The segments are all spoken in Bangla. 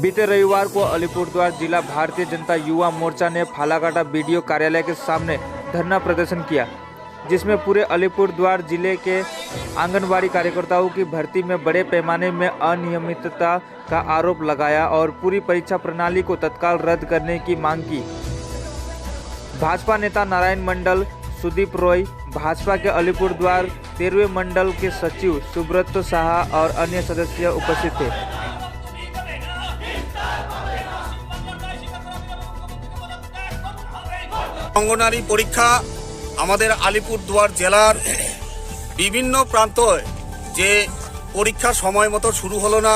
बीते रविवार को अलीपुरद्वार जिला भारतीय जनता युवा मोर्चा ने फालाकाटा बीडीओ कार्यालय के सामने धरना प्रदर्शन किया, जिसमें पूरे अलीपुरद्वार जिले के आंगनबाड़ी कार्यकर्ताओं की भर्ती में बड़े पैमाने में अनियमितता का आरोप लगाया और पूरी परीक्षा प्रणाली को तत्काल रद्द करने की मांग की। भाजपा नेता नारायण मंडल, सुदीप रॉय, भाजपा के अलीपुरद्वार 13वें मंडल के सचिव सुब्रत साहा और अन्य सदस्य उपस्थित थे। অঙ্গনারী পরীক্ষা আমাদের আলিপুরদুয়ার জেলার বিভিন্ন প্রান্তে যে পরীক্ষা সময় মতো শুরু হলো না।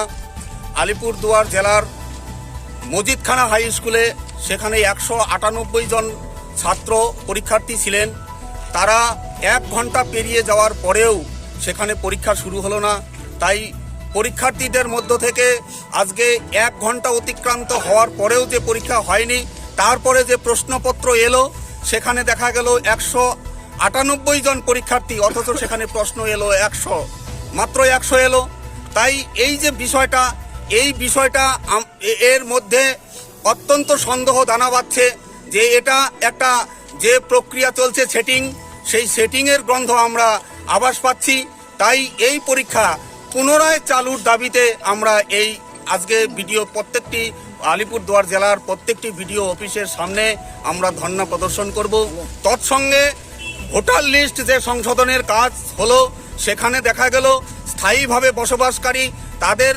আলিপুরদুয়ার জেলার মজিদখানা হাই স্কুলে সেখানে 198 জন ছাত্র পরীক্ষার্থী ছিলেন। তারা 1 ঘন্টা পেরিয়ে যাওয়ার পরেও সেখানে পরীক্ষা শুরু হলো না। তাই পরীক্ষার্থীদের মধ্য থেকে আজকে 1 ঘন্টা অতিক্রান্ত হওয়ার পরেও যে পরীক্ষা হয়নি, তারপরে যে প্রশ্নপত্র এলো সেখানে দেখা গেল 198 জন পরীক্ষার্থী, অথচ সেখানে প্রশ্ন এলো 100, মাত্র 100 এলো। তাই এই যে বিষয়টা, এই বিষয়টা এর মধ্যে অত্যন্ত সন্দেহ দানা বাঁধছে যে এটা একটা যে প্রক্রিয়া চলছে সেটিং, সেই সেটিংয়ের গন্ধ আমরা আভাস পাচ্ছি। তাই এই পরীক্ষা পুনরায় চালুর দাবিতে আমরা এই আজকে প্রত্যেকটি আলিপুরদুয়ার জেলার প্রত্যেকটি বিডিও অফিসের সামনে আমরা ধর্ণা প্রদর্শন করব। তৎসঙ্গে ভোটার লিস্ট যে সংশোধনের কাজ হলো সেখানে দেখা গেল স্থায়ীভাবে বসবাসকারী তাদের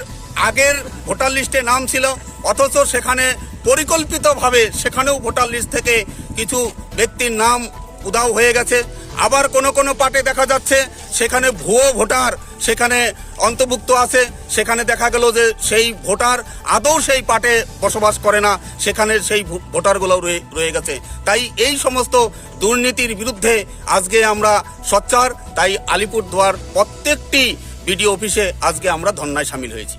আগের ভোটার লিস্টে নাম ছিল, অথচ সেখানে পরিকল্পিতভাবে সেখানেও ভোটার লিস্ট থেকে কিছু ব্যক্তির নাম উধাও হয়ে গেছে। আবার কোনো পার্টে দেখা যাচ্ছে সেখানে ভুয়ো ভোটার সেখানে অন্তর্ভুক্ত আছে, সেখানে দেখা গেল যে সেই ভোটার আদৌ সেই পার্টে বসবাস করে না, সেখানে সেই ভোটারগুলো রয়ে গেছে। তাই এই সমস্ত দুর্নীতির বিরুদ্ধে আজকে আমরা সোচ্চার। তাই আলিপুরদুয়ার প্রত্যেকটি বিডিও অফিসে আজকে আমরা ধর্নায় সামিল হয়েছি।